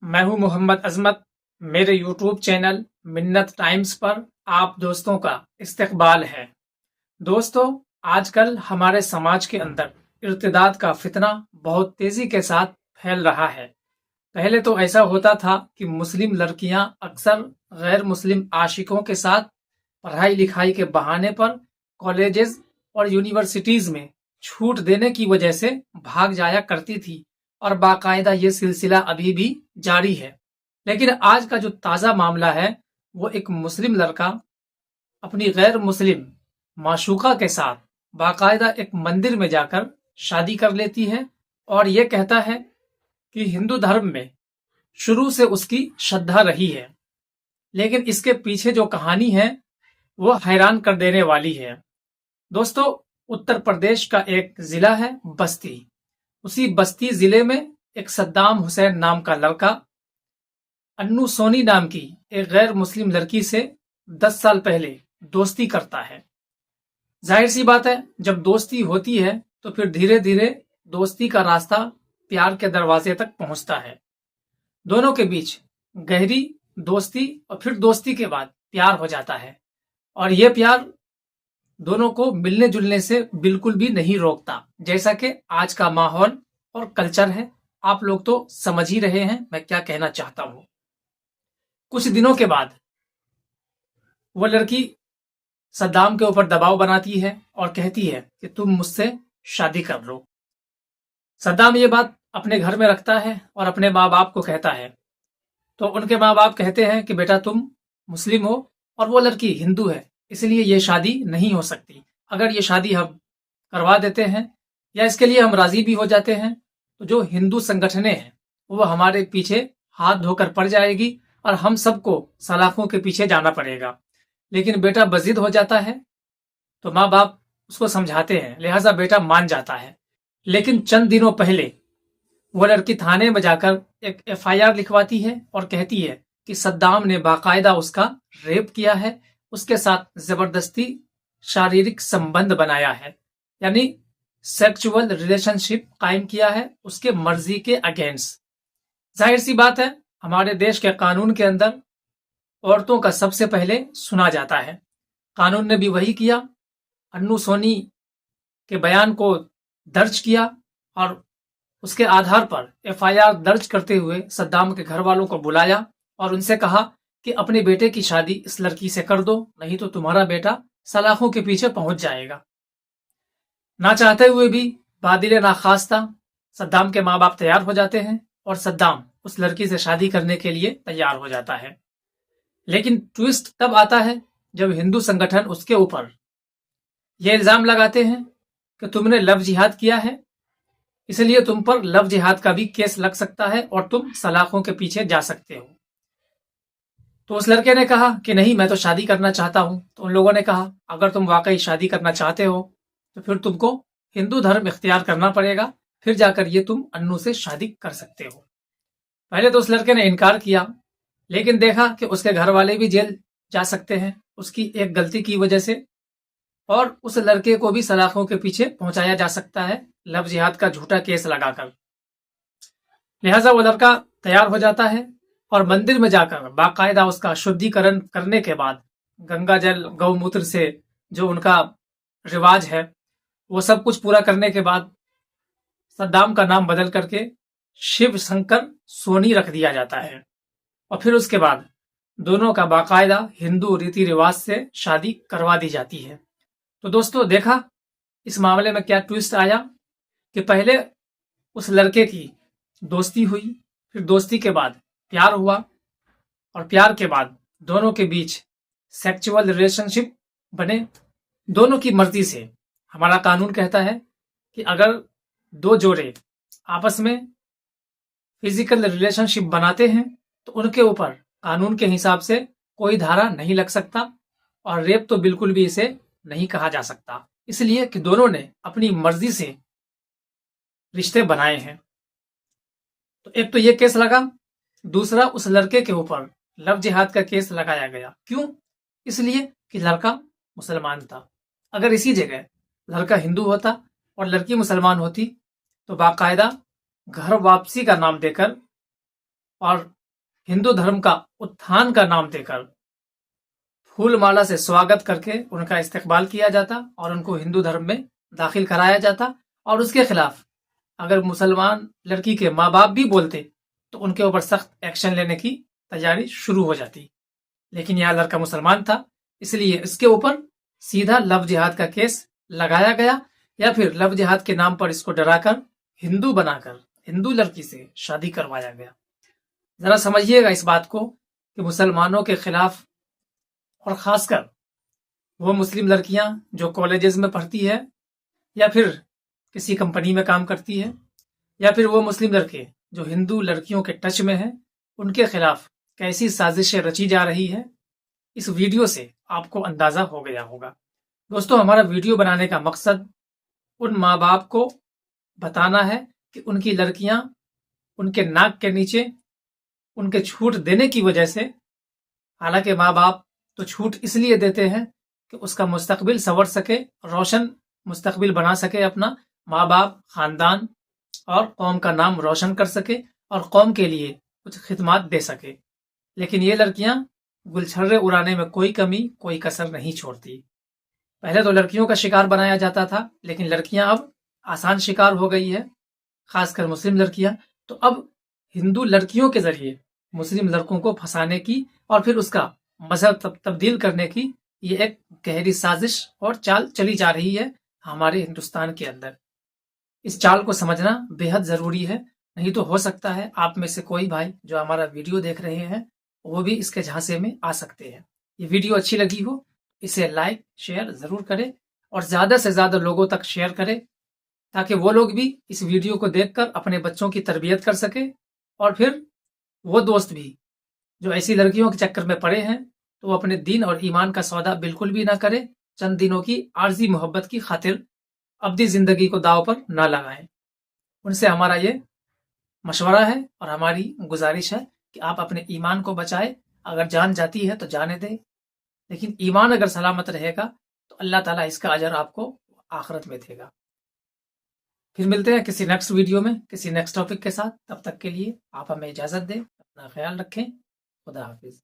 मैं हूं मोहम्मद अजमत। मेरे यूट्यूब चैनल मिन्नत टाइम्स पर आप दोस्तों का इस्तकबाल है। दोस्तों, आजकल हमारे समाज के अंदर इर्तिदाद का फितना बहुत तेजी के साथ फैल रहा है। पहले तो ऐसा होता था कि मुस्लिम लड़कियां अक्सर गैर मुस्लिम आशिकों के साथ पढ़ाई लिखाई के बहाने पर कॉलेजेस और यूनिवर्सिटीज में छूट देने की वजह से भाग जाया करती थी और बाकायदा ये सिलसिला अभी भी जारी है। लेकिन आज का जो ताज़ा मामला है वो एक मुस्लिम लड़का अपनी गैर मुस्लिम माशूका के साथ बाकायदा एक मंदिर में जाकर शादी कर लेती है और ये कहता है कि हिंदू धर्म में शुरू से उसकी श्रद्धा रही है। लेकिन इसके पीछे जो कहानी है वो हैरान कर देने वाली है। दोस्तों, उत्तर प्रदेश का एक जिला है बस्ती। उसी बस्ती जिले में एक सद्दाम हुसैन नाम का लड़का अन्नू सोनी नाम की एक गैर मुस्लिम लड़की से 10 साल पहले दोस्ती करता है। जाहिर सी बात है, जब दोस्ती होती है तो फिर धीरे धीरे दोस्ती का रास्ता प्यार के दरवाजे तक पहुंचता है। दोनों के बीच गहरी दोस्ती और फिर दोस्ती के बाद प्यार हो जाता है और यह प्यार दोनों को मिलने जुलने से बिल्कुल भी नहीं रोकता। जैसा कि आज का माहौल और कल्चर है, आप लोग तो समझ ही रहे हैं मैं क्या कहना चाहता हूं। कुछ दिनों के बाद वो लड़की सद्दाम के ऊपर दबाव बनाती है और कहती है कि तुम मुझसे शादी कर लो। सद्दाम ये बात अपने घर में रखता है और अपने माँ बाप को कहता है। तो उनके माँ बाप कहते हैं कि बेटा तुम मुस्लिम हो और वो लड़की हिंदू है, इसलिए ये शादी नहीं हो सकती। अगर ये शादी हम करवा देते हैं या इसके लिए हम राजी भी हो जाते हैं तो जो हिंदू संगठनें हैं वो हमारे पीछे हाथ धोकर पड़ जाएगी और हम सबको सलाखों के पीछे जाना पड़ेगा। लेकिन बेटा बजिद हो जाता है तो माँ बाप उसको समझाते हैं, लिहाजा बेटा मान जाता है। लेकिन चंद दिनों पहले वो लड़की थाने में जाकर एक एफआईआर लिखवाती है और कहती है कि सद्दाम ने बाकायदा उसका रेप किया है, उसके साथ जबरदस्ती शारीरिक संबंध बनाया है, यानी सेक्सुअल रिलेशनशिप कायम किया है उसके मर्जी के अगेंस्ट। जाहिर सी बात है, हमारे देश के कानून के अंदर औरतों का सबसे पहले सुना जाता है। कानून ने भी वही किया। अन्नू सोनी के बयान को दर्ज किया और उसके आधार पर एफआईआर दर्ज करते हुए सद्दाम के घर वालों को बुलाया और उनसे कहा कि अपने बेटे की शादी इस लड़की से कर दो, नहीं तो तुम्हारा बेटा सलाखों के पीछे पहुंच जाएगा। ना चाहते हुए भी बादिले नाखास्ता सद्दाम के माँ बाप तैयार हो जाते हैं और सद्दाम उस लड़की से शादी करने के लिए तैयार हो जाता है। लेकिन ट्विस्ट तब आता है जब हिंदू संगठन उसके ऊपर यह इल्जाम लगाते हैं कि तुमने लव जिहाद किया है, इसलिए तुम पर लव जिहाद का भी केस लग सकता है और तुम सलाखों के पीछे जा सकते हो। तो उस लड़के ने कहा कि नहीं, मैं तो शादी करना चाहता हूं। तो उन लोगों ने कहा अगर तुम वाकई शादी करना चाहते हो तो फिर तुमको हिंदू धर्म इख्तियार करना पड़ेगा, फिर जाकर ये तुम अन्नू से शादी कर सकते हो। पहले तो उस लड़के ने इनकार किया, लेकिन देखा कि उसके घर वाले भी जेल जा सकते हैं उसकी एक गलती की वजह से, और उस लड़के को भी सलाखों के पीछे पहुंचाया जा सकता है लव जिहाद का झूठा केस लगाकर। लिहाजा वो लड़का तैयार हो जाता है और मंदिर में जाकर बाकायदा उसका शुद्धिकरण करने के बाद गंगा जल गौमूत्र से जो उनका रिवाज है वो सब कुछ पूरा करने के बाद सद्दाम का नाम बदल करके शिव शंकर सोनी रख दिया जाता है और फिर उसके बाद दोनों का बाकायदा हिंदू रीति रिवाज से शादी करवा दी जाती है। तो दोस्तों, देखा इस मामले में क्या ट्विस्ट आया कि पहले उस लड़के की दोस्ती हुई, फिर दोस्ती के बाद प्यार हुआ और प्यार के बाद दोनों के बीच सेक्सुअल रिलेशनशिप बने दोनों की मर्जी से। हमारा कानून कहता है कि अगर दो जोड़े आपस में फिजिकल रिलेशनशिप बनाते हैं तो उनके ऊपर कानून के हिसाब से कोई धारा नहीं लग सकता और रेप तो बिल्कुल भी इसे नहीं कहा जा सकता, इसलिए कि दोनों ने अपनी मर्जी से रिश्ते बनाए हैं। तो एक तो ये केस लगा, दूसरा उस लड़के के ऊपर लव जिहाद का केस लगाया गया। क्यों? इसलिए कि लड़का मुसलमान था। अगर इसी जगह लड़का हिंदू होता और लड़की मुसलमान होती तो बाकायदा घर वापसी का नाम देकर और हिंदू धर्म का उत्थान का नाम देकर फूल माला से स्वागत करके उनका इस्तकबाल किया जाता और उनको हिंदू धर्म में दाखिल कराया जाता। और उसके खिलाफ अगर मुसलमान लड़की के माँ बाप भी बोलते तो उनके ऊपर सख्त एक्शन लेने की तैयारी शुरू हो जाती। लेकिन यह लड़का मुसलमान था, इसलिए इसके ऊपर सीधा लव जिहाद का केस लगाया गया, या फिर लव जिहाद के नाम पर इसको डराकर हिंदू बनाकर हिंदू लड़की से शादी करवाया गया। जरा समझिएगा इस बात को कि मुसलमानों के खिलाफ, और खासकर वो मुस्लिम लड़कियां जो कॉलेजेस में पढ़ती है या फिर किसी कंपनी में काम करती है, या फिर वो मुस्लिम लड़के जो हिंदू लड़कियों के टच में हैं, उनके खिलाफ कैसी साजिशें रची जा रही है, इस वीडियो से आपको अंदाजा हो गया होगा। दोस्तों, हमारा वीडियो बनाने का मकसद उन माँ बाप को बताना है कि उनकी लड़कियां उनके नाक के नीचे उनके छूट देने की वजह से, हालांकि माँ बाप तो छूट इसलिए देते हैं कि उसका मुस्तकबिल संवर सके, रोशन मुस्तकबिल बना सके अपना, माँ बाप, खानदान और कौम का नाम रोशन कर सके और कौम के लिए कुछ खिदमात दे सके। लेकिन ये लड़कियां गुलछर्रे उड़ाने में कोई कमी, कोई कसर नहीं छोड़ती। पहले तो लड़कियों का शिकार बनाया जाता था, लेकिन लड़कियां अब आसान शिकार हो गई है, खासकर मुस्लिम लड़कियां। तो अब हिंदू लड़कियों के जरिए मुस्लिम लड़कों को फंसाने की और फिर उसका मजहब तब्दील करने की ये एक गहरी साजिश और चाल चली जा रही है हमारे हिंदुस्तान के अंदर। इस चाल को समझना बेहद जरूरी है, नहीं तो हो सकता है आप में से कोई भाई जो हमारा वीडियो देख रहे हैं वो भी इसके झांसे में आ सकते हैं। ये वीडियो अच्छी लगी हो इसे लाइक शेयर जरूर करें और ज्यादा से ज्यादा लोगों तक शेयर करें, ताकि वो लोग भी इस वीडियो को देखकर अपने बच्चों की तरबियत कर सके। और फिर वो दोस्त भी जो ऐसी लड़कियों के चक्कर में पड़े हैं तो वो अपने दीन और ईमान का सौदा बिल्कुल भी ना करे, चंद दिनों की आर्जी मोहब्बत की खातिर अब्दी जिंदगी को दाव पर ना लगाएं। उनसे हमारा ये मशवरा है और हमारी गुजारिश है कि आप अपने ईमान को बचाएं। अगर जान जाती है तो जाने दें, लेकिन ईमान अगर सलामत रहेगा तो अल्लाह ताला इसका अजर आपको आखिरत में देगा। फिर मिलते हैं किसी नेक्स्ट वीडियो में, किसी नेक्स्ट टॉपिक के साथ। तब तक के लिए आप हमें इजाजत दें, अपना ख्याल रखें। खुदा हाफिज।